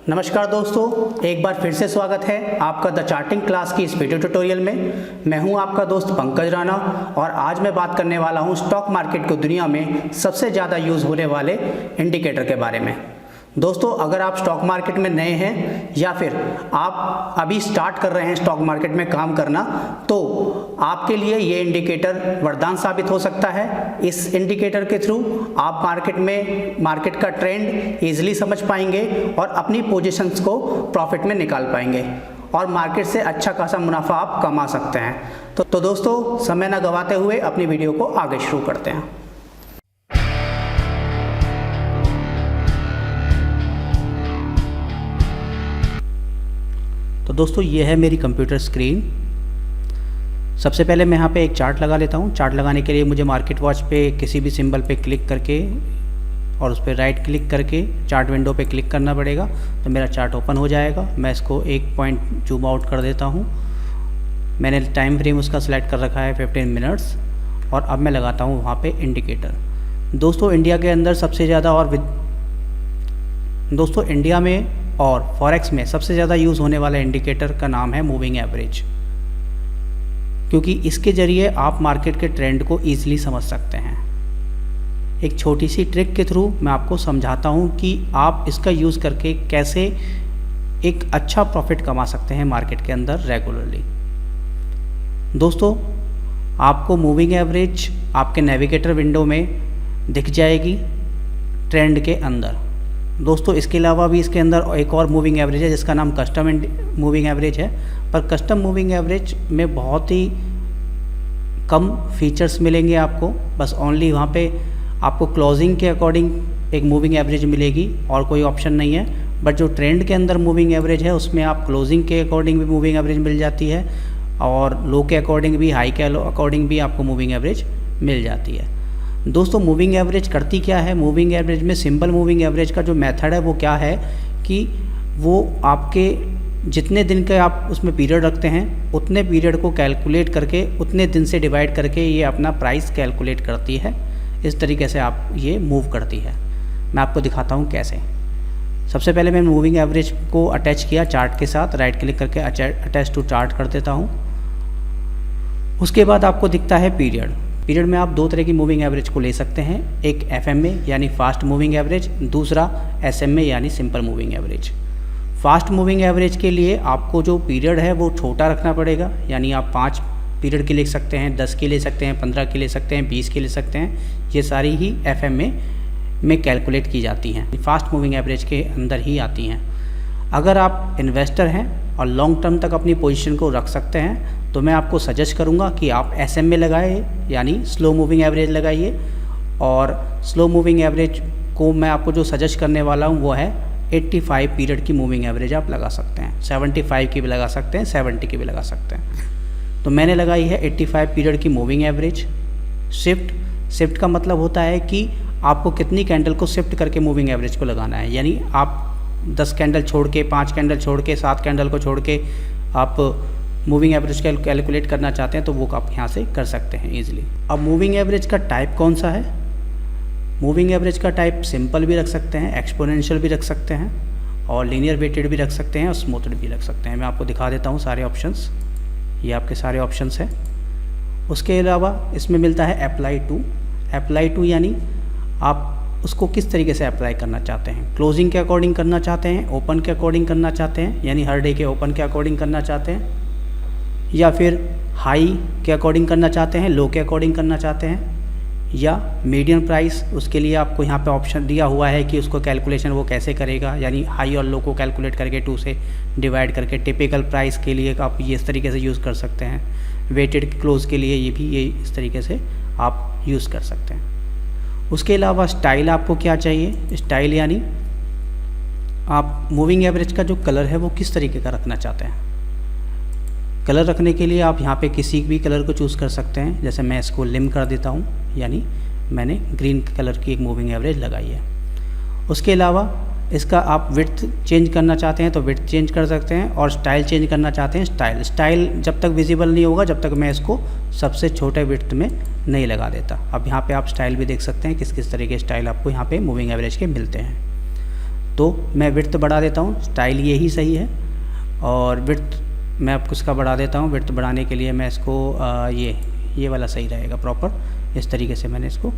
नमस्कार दोस्तों, एक बार फिर से स्वागत है आपका द चार्टिंग क्लास की इस वीडियो ट्यूटोरियल में। मैं हूं आपका दोस्त पंकज राणा और आज मैं बात करने वाला हूं स्टॉक मार्केट को दुनिया में सबसे ज़्यादा यूज़ होने वाले इंडिकेटर के बारे में। दोस्तों, अगर आप स्टॉक मार्केट में नए हैं या फिर आप अभी स्टार्ट कर रहे हैं स्टॉक मार्केट में काम करना, तो आपके लिए ये इंडिकेटर वरदान साबित हो सकता है। इस इंडिकेटर के थ्रू आप मार्केट का ट्रेंड ईजिली समझ पाएंगे और अपनी पोजीशंस को प्रॉफिट में निकाल पाएंगे और मार्केट से अच्छा खासा मुनाफा आप कमा सकते हैं। तो दोस्तों, समय ना गवाते हुए अपनी वीडियो को आगे शुरू करते हैं। तो दोस्तों, ये है मेरी कंप्यूटर स्क्रीन। सबसे पहले मैं यहाँ पे एक चार्ट लगा लेता हूँ। चार्ट लगाने के लिए मुझे मार्केट वॉच पे किसी भी सिंबल पे क्लिक करके और उस पर राइट क्लिक करके चार्ट विंडो पे क्लिक करना पड़ेगा, तो मेरा चार्ट ओपन हो जाएगा। मैं इसको एक पॉइंट जूम आउट कर देता हूँ। मैंने टाइम फ्रेम उसका सिलेक्ट कर रखा है 15 मिनट्स और अब मैं लगाता हूँ वहाँ पे इंडिकेटर। दोस्तों, इंडिया के अंदर सबसे ज़्यादा इंडिया में और फॉरेक्स में सबसे ज़्यादा यूज़ होने वाला इंडिकेटर का नाम है मूविंग एवरेज, क्योंकि इसके ज़रिए आप मार्केट के ट्रेंड को ईजिली समझ सकते हैं। एक छोटी सी ट्रिक के थ्रू मैं आपको समझाता हूँ कि आप इसका यूज़ करके कैसे एक अच्छा प्रॉफिट कमा सकते हैं मार्केट के अंदर रेगुलरली। दोस्तों, आपको मूविंग एवरेज आपके नेविगेटर विंडो में दिख जाएगी ट्रेंड के अंदर। दोस्तों, इसके अलावा भी इसके अंदर एक और मूविंग एवरेज है जिसका नाम कस्टम मूविंग एवरेज है, पर कस्टम मूविंग एवरेज में बहुत ही कम फीचर्स मिलेंगे आपको। बस ओनली वहाँ पे आपको क्लोजिंग के अकॉर्डिंग एक मूविंग एवरेज मिलेगी और कोई ऑप्शन नहीं है। बट जो ट्रेंड के अंदर मूविंग एवरेज है उसमें आप क्लोजिंग के अकॉर्डिंग भी मूविंग एवरेज मिल जाती है और लो के अकॉर्डिंग भी, हाई के अकॉर्डिंग भी आपको मूविंग एवरेज मिल जाती है। दोस्तों, मूविंग एवरेज करती क्या है? मूविंग एवरेज में सिंपल मूविंग एवरेज का जो मेथड है वो क्या है कि वो आपके जितने दिन के आप उसमें पीरियड रखते हैं उतने पीरियड को कैलकुलेट करके उतने दिन से डिवाइड करके ये अपना प्राइस कैलकुलेट करती है। इस तरीके से आप ये मूव करती है। मैं आपको दिखाता हूँ कैसे। सबसे पहले मैं मूविंग एवरेज को अटैच किया चार्ट के साथ, राइट क्लिक करके अटैच टू चार्ट कर देता हूँ। उसके बाद आपको दिखता है पीरियड। पीरियड में आप दो तरह की मूविंग एवरेज को ले सकते हैं, एक FM में यानी फास्ट मूविंग एवरेज, दूसरा SM में यानी simple moving average. Fast moving average के लिए आपको जो पीरियड है वो छोटा रखना पड़ेगा, यानी आप 5 पीरियड की ले सकते हैं, 10 की ले सकते हैं, 15 की ले सकते हैं, 20 की ले सकते हैं। ये सारी ही FM में कैलकुलेट की जाती हैं, फास्ट मूविंग एवरेज के अंदर ही आती हैं। अगर आप इन्वेस्टर हैं और लॉन्ग टर्म तक अपनी पोजीशन को रख सकते हैं तो मैं आपको सजेस्ट करूंगा कि आप SM में लगाइए, यानी स्लो मूविंग एवरेज लगाइए। और स्लो मूविंग एवरेज को मैं आपको जो सजेस्ट करने वाला हूं वो है 85 पीरियड की मूविंग एवरेज आप लगा सकते हैं। 75 की भी लगा सकते हैं, 70 की भी लगा सकते हैं। तो मैंने लगाई है 85 पीरियड की मूविंग एवरेज। शिफ्ट का मतलब होता है कि आपको कितनी कैंडल को शिफ्ट करके मूविंग एवरेज को लगाना है, यानी आप 10 कैंडल छोड़ के, 5 कैंडल छोड़ के, 7 कैंडल को छोड़ के आप मूविंग एवरेज कैलकुलेट करना चाहते हैं तो वो आप यहाँ से कर सकते हैं इजीली। अब मूविंग एवरेज का टाइप कौन सा है? मूविंग एवरेज का टाइप सिंपल भी रख सकते हैं, एक्सपोनेंशियल भी रख सकते हैं और लीनियर वेटेड भी रख सकते हैं और स्मूथड भी रख सकते हैं। मैं आपको दिखा देता हूँ सारे ऑप्शंस। ये आपके सारे ऑप्शंस हैं। उसके अलावा इसमें मिलता है अप्लाई टू, यानी आप उसको किस तरीके से अप्लाई करना चाहते हैं। क्लोजिंग के अकॉर्डिंग करना चाहते हैं, ओपन के अकॉर्डिंग करना चाहते हैं, यानी हर डे के ओपन के अकॉर्डिंग करना चाहते हैं, या फिर हाई के अकॉर्डिंग करना चाहते हैं, लो के अकॉर्डिंग करना चाहते हैं, या मीडियम प्राइस। उसके लिए आपको यहाँ पे ऑप्शन दिया हुआ है कि उसको कैलकुलेशन वो कैसे करेगा, यानी हाई और लो को कैलकुलेट करके 2 से डिवाइड करके। टिपिकल प्राइस के लिए आप ये इस तरीके से यूज़ कर सकते हैं। वेटेड क्लोज के लिए ये इस तरीके से आप यूज़ कर सकते हैं। उसके अलावा स्टाइल आपको क्या चाहिए? स्टाइल यानी आप मूविंग एवरेज का जो कलर है वो किस तरीके का रखना चाहते हैं। कलर रखने के लिए आप यहाँ पे किसी भी कलर को चूज़ कर सकते हैं। जैसे मैं इसको लिम कर देता हूँ, यानी मैंने ग्रीन कलर की एक मूविंग एवरेज लगाई है। उसके अलावा इसका आप विड्थ चेंज करना चाहते हैं तो विड्थ चेंज कर सकते हैं और स्टाइल चेंज करना चाहते हैं स्टाइल जब तक विजिबल नहीं होगा जब तक मैं इसको सबसे छोटे विड्थ में नहीं लगा देता। अब यहाँ पे आप स्टाइल भी देख सकते हैं किस किस तरह के स्टाइल आपको यहाँ पे मूविंग एवरेज के मिलते हैं। तो मैं विड्थ बढ़ा देता हूँ, स्टाइल ये ही सही है। और विड्थ मैं आपको इसका बढ़ा देता हूँ। विड्थ बढ़ाने के लिए मैं इसको ये वाला सही रहेगा प्रॉपर। इस तरीके से मैंने इसको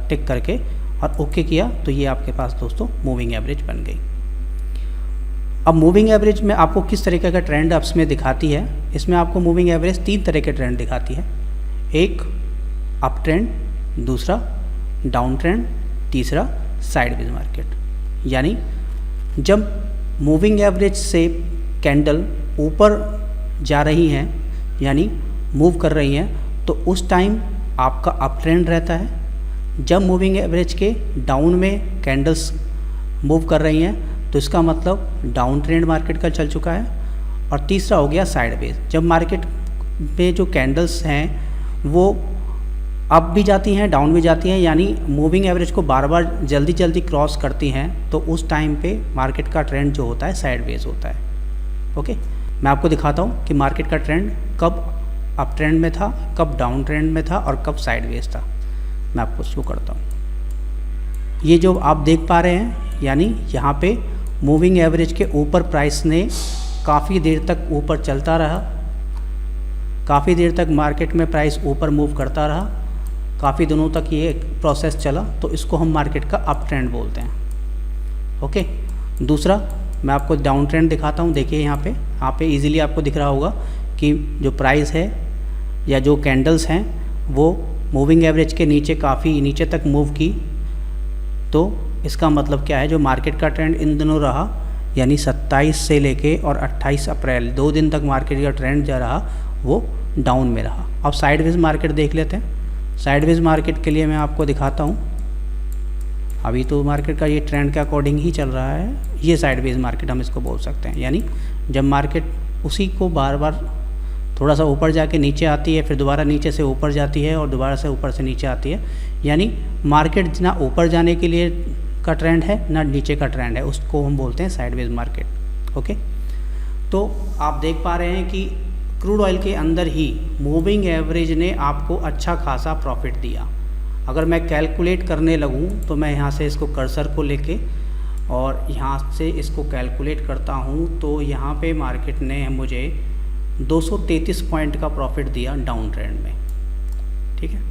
टिक करके और ओके किया, तो ये आपके पास दोस्तों मूविंग एवरेज बन गई। अब मूविंग एवरेज में आपको किस तरीके का ट्रेंड इसमें दिखाती है? इसमें आपको मूविंग एवरेज 3 तरह के ट्रेंड दिखाती है। एक अप ट्रेंड, दूसरा डाउन ट्रेंड, तीसरा साइडवेज मार्केट। यानी जब मूविंग एवरेज से कैंडल ऊपर जा रही हैं, यानी मूव कर रही हैं, तो उस टाइम आपका अप ट्रेंड रहता है। जब मूविंग एवरेज के डाउन में कैंडल्स मूव कर रही हैं, तो इसका मतलब डाउन ट्रेंड मार्केट का चल चुका है। और तीसरा हो गया साइडवेज। जब मार्केट में जो कैंडल्स हैं वो अप भी जाती हैं, डाउन भी जाती हैं, यानी मूविंग एवरेज को बार बार जल्दी जल्दी क्रॉस करती हैं, तो उस टाइम पे मार्केट का ट्रेंड जो होता है साइडवेज होता है। ओके, मैं आपको दिखाता हूँ कि मार्केट का ट्रेंड कब अप ट्रेंड में था, कब डाउन ट्रेंड में था और कब साइडवेज था। मैं आपको शो करता हूँ। ये जो आप देख पा रहे हैं, यानी यहाँ पे मूविंग एवरेज के ऊपर प्राइस ने काफ़ी देर तक ऊपर चलता रहा, काफ़ी देर तक मार्केट में प्राइस ऊपर मूव करता रहा, काफ़ी दिनों तक ये प्रोसेस चला, तो इसको हम मार्केट का अप ट्रेंड बोलते हैं। ओके, दूसरा मैं आपको डाउन ट्रेंड दिखाता हूँ। देखिए यहाँ पे इजीली आपको दिख रहा होगा कि जो प्राइस है या जो कैंडल्स हैं वो मूविंग एवरेज के नीचे काफ़ी नीचे तक मूव की, तो इसका मतलब क्या है, जो मार्केट का ट्रेंड इन दिनों रहा, यानी 27 से लेके और 28 अप्रैल 2 दिन तक मार्केट का ट्रेंड जो रहा वो डाउन में रहा। अब साइडवेज मार्केट देख लेते हैं। साइडवेज मार्केट के लिए मैं आपको दिखाता हूँ। अभी तो मार्केट का ये ट्रेंड के अकॉर्डिंग ही चल रहा है। ये साइडवेज मार्केट हम इसको बोल सकते हैं, यानी जब मार्केट उसी को बार बार थोड़ा सा ऊपर जाके नीचे आती है, फिर दोबारा नीचे से ऊपर जाती है और दोबारा से ऊपर से नीचे आती है, यानी मार्केट ना ऊपर जाने के लिए का ट्रेंड है ना नीचे का ट्रेंड है, उसको हम बोलते हैं साइडवेज मार्केट। ओके, तो आप देख पा रहे हैं कि क्रूड ऑयल के अंदर ही मूविंग एवरेज ने आपको अच्छा खासा प्रॉफिट दिया। अगर मैं कैलकुलेट करने लगूँ तो मैं यहाँ से इसको कर्सर को लेके और यहाँ से इसको कैलकुलेट करता हूँ, तो यहाँ पे मार्केट ने मुझे 233 पॉइंट का प्रॉफिट दिया डाउन ट्रेंड में। ठीक है,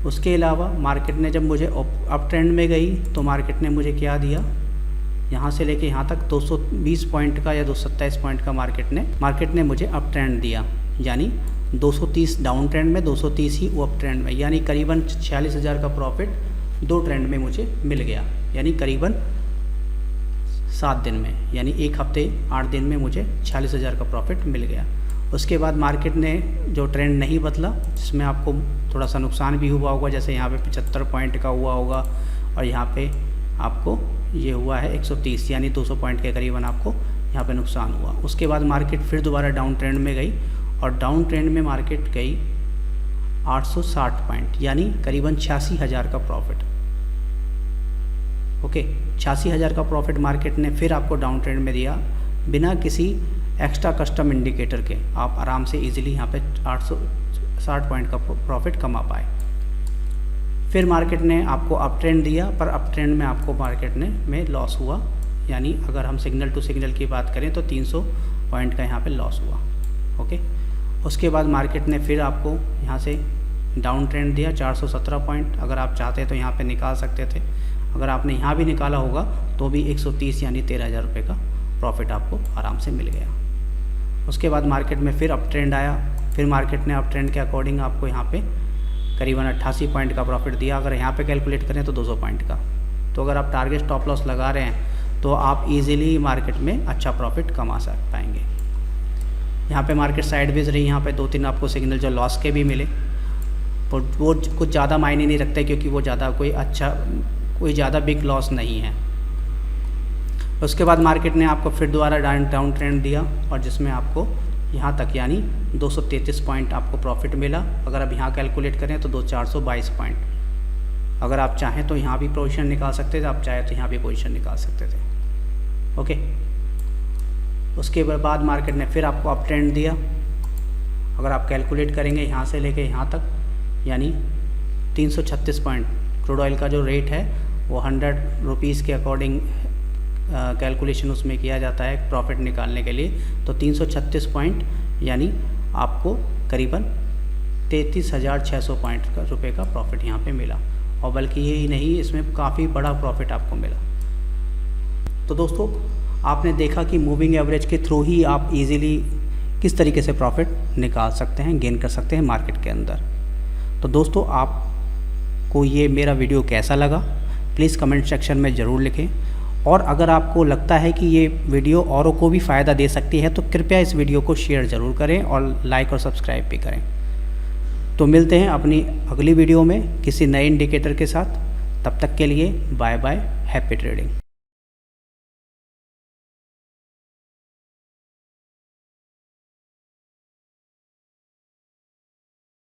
उसके अलावा मार्केट ने जब मुझे अप ट्रेंड में गई तो मार्केट ने मुझे क्या दिया, यहाँ से लेके यहाँ तक 220 पॉइंट का या 227 पॉइंट का मार्केट ने मुझे अप ट्रेंड दिया, यानी 230 डाउन ट्रेंड में, 230 ही अप ट्रेंड में, यानी करीबन 46,000 का प्रॉफिट 2 ट्रेंड में मुझे मिल गया, यानी करीबन 7 दिन में, यानी 1 हफ्ते 8 दिन में मुझे 46,000 का प्रॉफिट मिल गया। उसके बाद मार्केट ने जो ट्रेंड नहीं बदला, जिसमें आपको थोड़ा सा नुकसान भी हुआ होगा, जैसे यहाँ पे 75 पॉइंट का हुआ होगा और यहाँ पे आपको ये हुआ है 130, यानी 200 पॉइंट के करीबन आपको यहाँ पे नुकसान हुआ। उसके बाद मार्केट फिर दोबारा डाउन ट्रेंड में गई और डाउन ट्रेंड में मार्केट गई 860 पॉइंट, यानी करीबन 86,000 का प्रॉफिट। ओके, 86,000 का प्रॉफिट मार्केट ने फिर आपको डाउन ट्रेंड में दिया, बिना किसी एक्स्ट्रा कस्टम इंडिकेटर के। आप आराम से इजीली यहाँ पे 860 पॉइंट का प्रॉफिट कमा पाए। फिर मार्केट ने आपको अप ट्रेंड दिया, पर अप ट्रेंड में आपको मार्केट में लॉस हुआ, यानी अगर हम सिग्नल टू सिग्नल की बात करें तो 300 पॉइंट का यहाँ पे लॉस हुआ। ओके, उसके बाद मार्केट ने फिर आपको यहाँ से डाउन ट्रेंड दिया 417 पॉइंट। अगर आप चाहते तो यहाँ पे निकाल सकते थे, अगर आपने यहाँ भी निकाला होगा तो भी 130 यानी 13,000 रुपये का प्रॉफिट आपको आराम से मिल गया। उसके बाद मार्केट में फिर अप ट्रेंड आया, फिर मार्केट ने अप ट्रेंड के अकॉर्डिंग आपको यहाँ पे करीबन 88 पॉइंट का प्रॉफिट दिया। अगर यहाँ पे कैलकुलेट करें तो 200 पॉइंट का। तो अगर आप टारगेट स्टॉप लॉस लगा रहे हैं तो आप इजीली मार्केट में अच्छा प्रॉफिट कमा पाएंगे। यहाँ पे मार्केट साइडवेज रही, यहाँ पे 2-3 आपको सिग्नल जो लॉस के भी मिले, वो कुछ ज़्यादा मायने नहीं रखते, क्योंकि वो ज़्यादा कोई ज़्यादा बिग लॉस नहीं है। उसके बाद मार्केट ने आपको फिर दोबारा डाउन ट्रेंड दिया और जिसमें आपको यहाँ तक यानी 233 पॉइंट आपको प्रॉफिट मिला। अगर आप यहाँ कैलकुलेट करें तो 422 पॉइंट। अगर आप चाहें तो यहाँ भी पोजीशन निकाल सकते थे, आप चाहें तो यहाँ भी पोजीशन निकाल सकते थे। ओके, उसके बाद मार्केट ने फिर आपको अप ट्रेंड दिया। अगर आप कैलकुलेट करेंगे यहाँ से लेके यहाँ तक, यानी 336 पॉइंट क्रूड ऑयल का जो रेट है वो 100 रुपीज़ के अकॉर्डिंग कैलकुलेशन उसमें किया जाता है प्रॉफिट निकालने के लिए। तो 336 पॉइंट यानी आपको करीबन 33,600 पॉइंट का रुपये का प्रॉफिट यहाँ पे मिला। और बल्कि यही नहीं, इसमें काफ़ी बड़ा प्रॉफिट आपको मिला। तो दोस्तों आपने देखा कि मूविंग एवरेज के थ्रू ही आप इजीली किस तरीके से प्रॉफिट निकाल सकते हैं, गेन कर सकते हैं मार्केट के अंदर। तो दोस्तों आपको ये मेरा वीडियो कैसा लगा प्लीज़ कमेंट सेक्शन में ज़रूर लिखें। और अगर आपको लगता है कि ये वीडियो औरों को भी फ़ायदा दे सकती है तो कृपया इस वीडियो को शेयर ज़रूर करें और लाइक और सब्सक्राइब भी करें। तो मिलते हैं अपनी अगली वीडियो में किसी नए इंडिकेटर के साथ। तब तक के लिए बाय बाय, हैप्पी ट्रेडिंग।